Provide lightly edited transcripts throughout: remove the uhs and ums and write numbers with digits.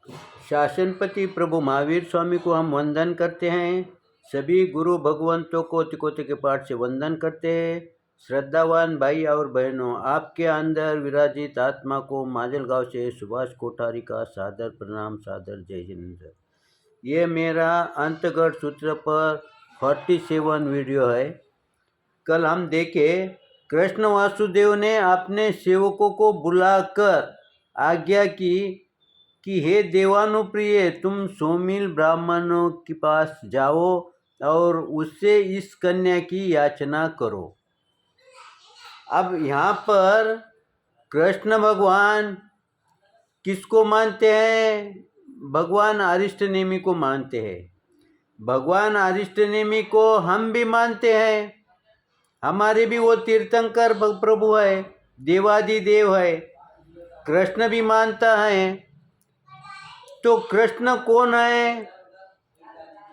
शासनपति प्रभु महावीर स्वामी को हम वंदन करते हैं। सभी गुरु भगवंतों को तिकोते के पाठ से वंदन करते हैं। श्रद्धावान भाई और बहनों, आपके अंदर विराजित आत्मा को माजलगांव से सुभाष कोठारी का सादर प्रणाम, सादर जय हिंद। ये मेरा अंतगढ़ सूत्र पर 47 वीडियो है। कल हम देखे कृष्ण वासुदेव ने अपने सेवकों को बुलाकर आज्ञा की कि हे देवानुप्रिय, तुम 100 मील ब्राह्मणों के पास जाओ और उससे इस कन्या की याचना करो। अब यहाँ पर कृष्ण भगवान किसको मानते हैं? भगवान अरिष्टनेमी को मानते हैं। भगवान अरिष्टनेमी को हम भी मानते हैं। हमारे भी वो तीर्थंकर प्रभु है, देवादिदेव है। कृष्ण भी मानता है। तो कृष्ण कौन है?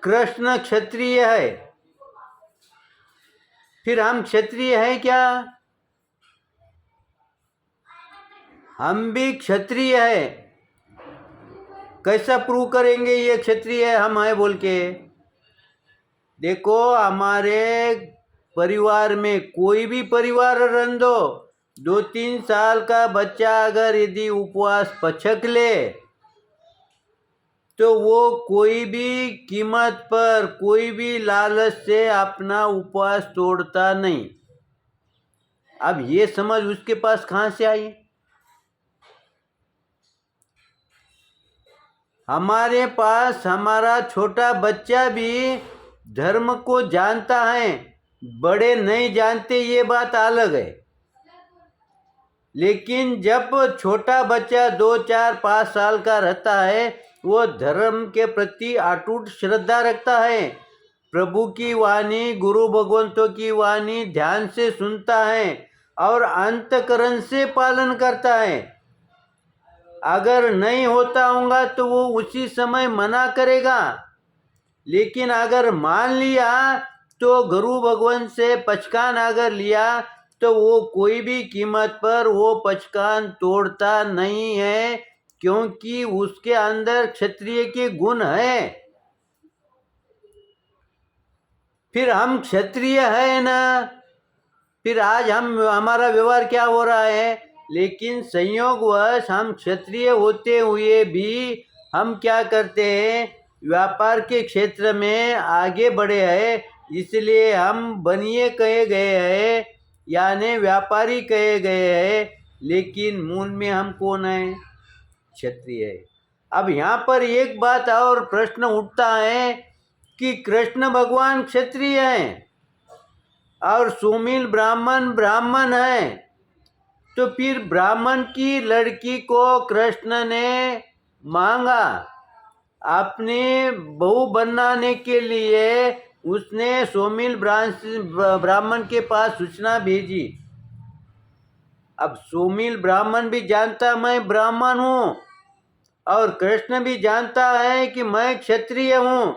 कृष्ण क्षत्रिय है। फिर हम क्षत्रिय हैं क्या? हम भी क्षत्रिय है। कैसा प्रूव करेंगे ये क्षत्रिय है हम है बोल के? देखो, हमारे परिवार में कोई भी परिवार रन दो, 2-3 साल का बच्चा अगर यदि उपवास पचक ले तो वो कोई भी कीमत पर, कोई भी लालच से अपना उपवास तोड़ता नहीं। अब ये समझ उसके पास कहाँ से आई? हमारे पास हमारा छोटा बच्चा भी धर्म को जानता है, बड़े नहीं जानते, ये बात अलग है। लेकिन जब छोटा बच्चा 2, 4, 5 साल का रहता है, वो धर्म के प्रति अटूट श्रद्धा रखता है। प्रभु की वाणी, गुरु भगवंतों की वाणी ध्यान से सुनता है और अंतकरण से पालन करता है। अगर नहीं होता होगा तो वो उसी समय मना करेगा। लेकिन अगर मान लिया तो गुरु भगवान से पचकान अगर लिया तो वो कोई भी कीमत पर वो पचकान तोड़ता नहीं है, क्योंकि उसके अंदर क्षत्रिय के गुण है। फिर हम क्षत्रिय है ना, फिर आज हमारा व्यवहार क्या हो रहा है? लेकिन संयोगवश हम क्षत्रिय होते हुए भी हम क्या करते हैं? व्यापार के क्षेत्र में आगे बढ़े हैं, इसलिए हम बनिए कहे गए हैं, यानी व्यापारी कहे गए हैं। लेकिन मूल में हम कौन है? क्षत्रिय है। अब यहाँ पर एक बात और प्रश्न उठता है कि कृष्ण भगवान क्षत्रिय हैं और 100 मील ब्राह्मण है, तो फिर ब्राह्मण की लड़की को कृष्ण ने मांगा अपने बहू बनाने के लिए। उसने 100 मील ब्राह्मण के पास सूचना भेजी। अब 100 मील ब्राह्मण भी जानता मैं ब्राह्मण हूँ और कृष्ण भी जानता है कि मैं क्षत्रिय हूँ।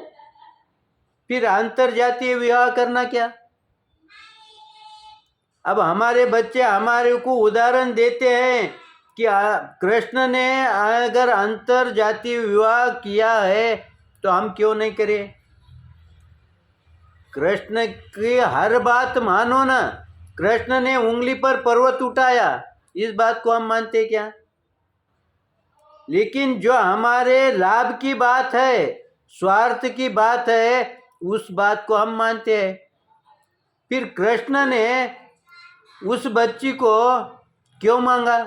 फिर अंतरजातीय विवाह करना क्या? अब हमारे बच्चे हमारे को उदाहरण देते हैं कि कृष्ण ने अगर अंतर जातीय विवाह किया है तो हम क्यों नहीं करें? कृष्ण की हर बात मानो ना। कृष्ण ने उंगली पर पर्वत उठाया, इस बात को हम मानते क्या? लेकिन जो हमारे लाभ की बात है, स्वार्थ की बात है, उस बात को हम मानते हैं। फिर कृष्ण ने उस बच्ची को क्यों मांगा?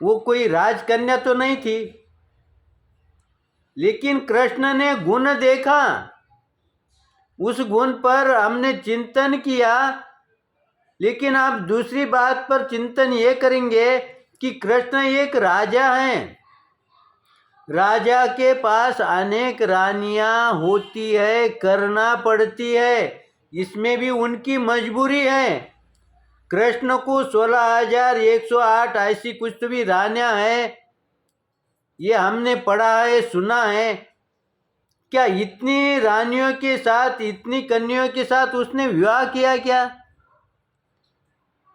वो कोई राजकन्या तो नहीं थी। लेकिन कृष्ण ने गुण देखा, उस गुण पर हमने चिंतन किया। लेकिन आप दूसरी बात पर चिंतन ये करेंगे कि कृष्ण एक राजा हैं। राजा के पास अनेक रानियां होती है, करना पड़ती है, इसमें भी उनकी मजबूरी है। कृष्ण को 16,108 ऐसी कुछ तो भी रानियां हैं, ये हमने पढ़ा है, सुना है। क्या इतनी रानियों के साथ, इतनी कन्याओं के साथ उसने विवाह किया क्या?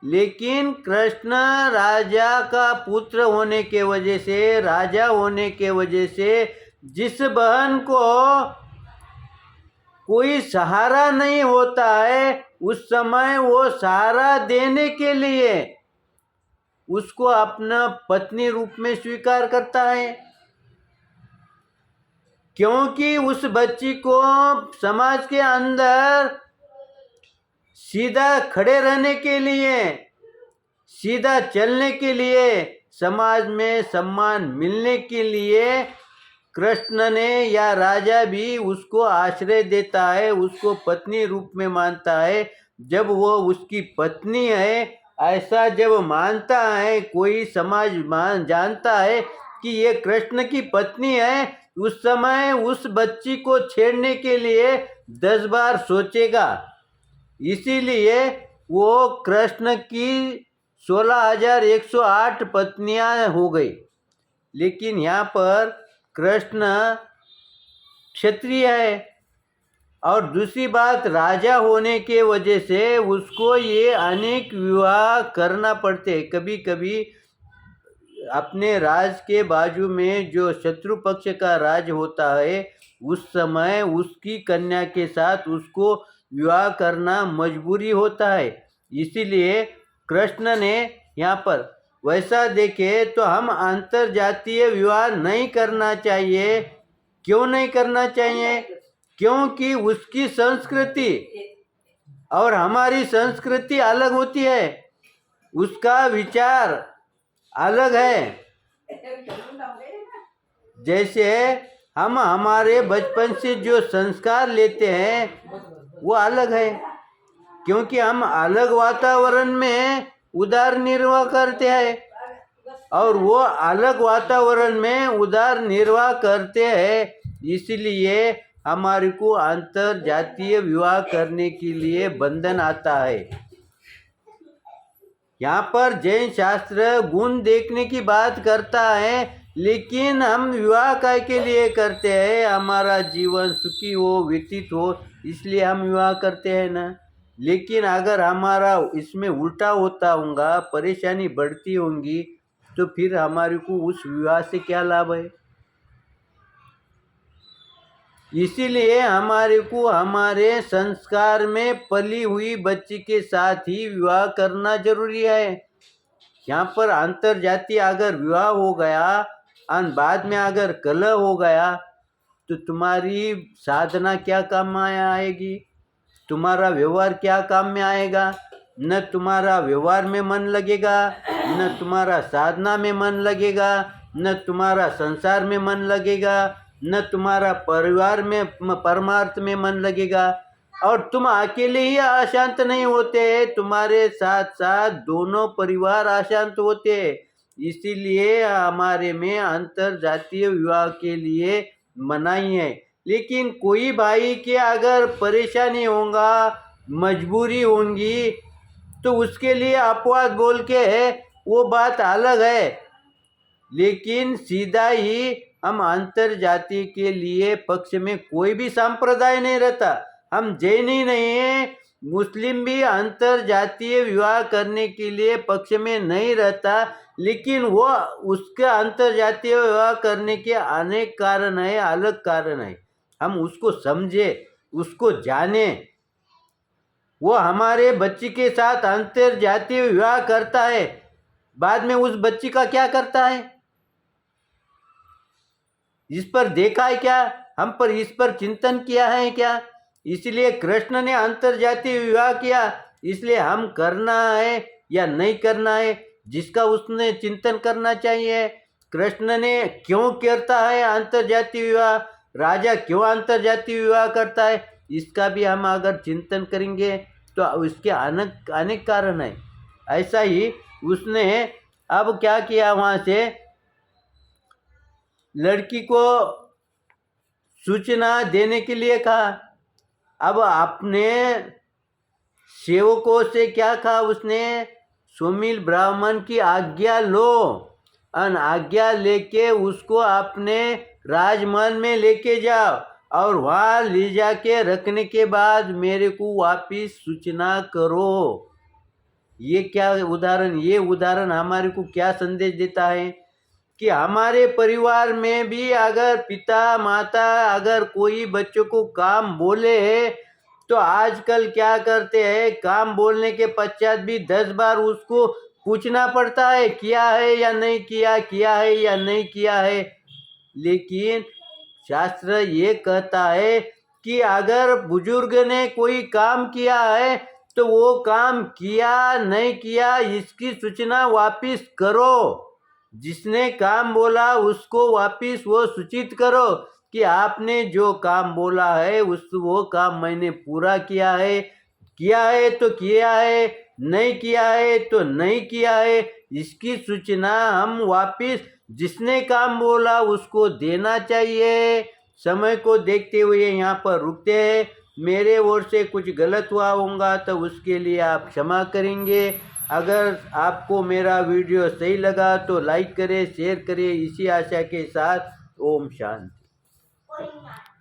लेकिन कृष्ण राजा का पुत्र होने के वजह से, राजा होने के वजह से, जिस बहन को कोई सहारा नहीं होता है, उस समय वो सहारा देने के लिए उसको अपना पत्नी रूप में स्वीकार करता है, क्योंकि उस बच्ची को समाज के अंदर सीधा खड़े रहने के लिए, सीधा चलने के लिए, समाज में सम्मान मिलने के लिए कृष्ण ने या राजा भी उसको आश्रय देता है, उसको पत्नी रूप में मानता है। जब वो उसकी पत्नी है ऐसा जब मानता है, कोई समाज जानता है कि ये कृष्ण की पत्नी है, उस समय उस बच्ची को छेड़ने के लिए 10 बार सोचेगा। इसीलिए वो कृष्ण की 16,108 पत्नियां हो गई। लेकिन यहाँ पर कृष्ण क्षत्रिय है, और दूसरी बात, राजा होने के वजह से उसको ये अनेक विवाह करना पड़ते। कभी कभी अपने राज के बाजू में जो शत्रु पक्ष का राज होता है, उस समय उसकी कन्या के साथ उसको विवाह करना मजबूरी होता है। इसीलिए कृष्ण ने यहाँ पर वैसा देखे तो हम अंतर जातीय विवाह नहीं करना चाहिए। क्यों नहीं करना चाहिए? क्योंकि उसकी संस्कृति और हमारी संस्कृति अलग होती है, उसका विचार अलग है। जैसे हम हमारे बचपन से जो संस्कार लेते हैं वो अलग है, क्योंकि हम अलग वातावरण में उदार निर्वाह करते हैं, और वो अलग वातावरण में उदार निर्वाह करते हैं। इसलिए हमारे को अंतर जातीय विवाह करने के लिए बंधन आता है। यहाँ पर जैन शास्त्र गुण देखने की बात करता है, लेकिन हम विवाह काय के लिए करते हैं? हमारा जीवन सुखी हो, व्यतीत हो, इसलिए हम विवाह करते हैं ना। लेकिन अगर हमारा इसमें उल्टा होता होगा, परेशानी बढ़ती होंगी, तो फिर हमारे को उस विवाह से क्या लाभ है? इसीलिए हमारे को हमारे संस्कार में पली हुई बच्ची के साथ ही विवाह करना जरूरी है। यहाँ पर अंतर जाति अगर विवाह हो गया और बाद में अगर कलह हो गया, तो तुम्हारी साधना क्या काम में आएगी? तुम्हारा व्यवहार क्या काम में आएगा? न तुम्हारा व्यवहार में मन लगेगा, न तुम्हारा साधना में मन लगेगा, न तुम्हारा संसार में मन लगेगा, न तुम्हारा परिवार में परमार्थ में मन लगेगा। और तुम अकेले ही अशांत नहीं होते, तुम्हारे साथ साथ दोनों परिवार अशांत होते। इसीलिए हमारे में अंतर जातीय विवाह के लिए मनाही है। लेकिन कोई भाई के अगर परेशानी होगा, मजबूरी होंगी, तो उसके लिए अपवाद बोल के है, वो बात अलग है। लेकिन सीधा ही हम अंतर जाति के लिए पक्ष में कोई भी संप्रदाय नहीं रहता। हम जैन ही नहीं है, मुस्लिम भी अंतर जातीय विवाह करने के लिए पक्ष में नहीं रहता। लेकिन वो उसके अंतर जातीय विवाह करने के अनेक कारण है, अलग कारण है। हम उसको समझे, उसको जाने। वो हमारे बच्ची के साथ अंतर जातीय विवाह करता है, बाद में उस बच्ची का क्या करता है? इस पर देखा है क्या? हम पर इस पर चिंतन किया है क्या? इसलिए कृष्ण ने अंतर जातीय विवाह किया, इसलिए हम करना है या नहीं करना है, जिसका उसने चिंतन करना चाहिए। कृष्ण ने क्यों करता है अंतर जातीय विवाह, राजा क्यों अंतर जातीय विवाह करता है, इसका भी हम अगर चिंतन करेंगे तो उसके अनेक कारण है। ऐसा ही उसने अब क्या किया, वहाँ से लड़की को सूचना देने के लिए कहा। अब अपने सेवकों से क्या कहा उसने? सुमिल ब्राह्मण की आज्ञा लो, और आज्ञा लेके उसको अपने राजमहल में लेके जाओ, और वहाँ ले जाके रखने के बाद मेरे को वापिस सूचना करो। ये उदाहरण हमारे को क्या संदेश देता है कि हमारे परिवार में भी अगर पिता माता अगर कोई बच्चों को काम बोले तो आजकल क्या करते हैं, काम बोलने के पश्चात भी 10 बार उसको पूछना पड़ता है किया है या नहीं किया, किया है या नहीं किया है। लेकिन शास्त्र ये कहता है कि अगर बुजुर्ग ने कोई काम किया है तो वो काम किया नहीं किया इसकी सूचना वापिस करो। जिसने काम बोला उसको वापिस वो सूचित करो कि आपने जो काम बोला है वो काम मैंने पूरा किया है तो किया है, नहीं किया है तो नहीं किया है। इसकी सूचना हम वापिस जिसने काम बोला उसको देना चाहिए। समय को देखते हुए यहाँ पर रुकते हैं। मेरे ओर से कुछ गलत हुआ होगा तो उसके लिए आप क्षमा करेंगे। अगर आपको मेरा वीडियो सही लगा तो लाइक करें, शेयर करें। इसी आशा के साथ ओम शांति।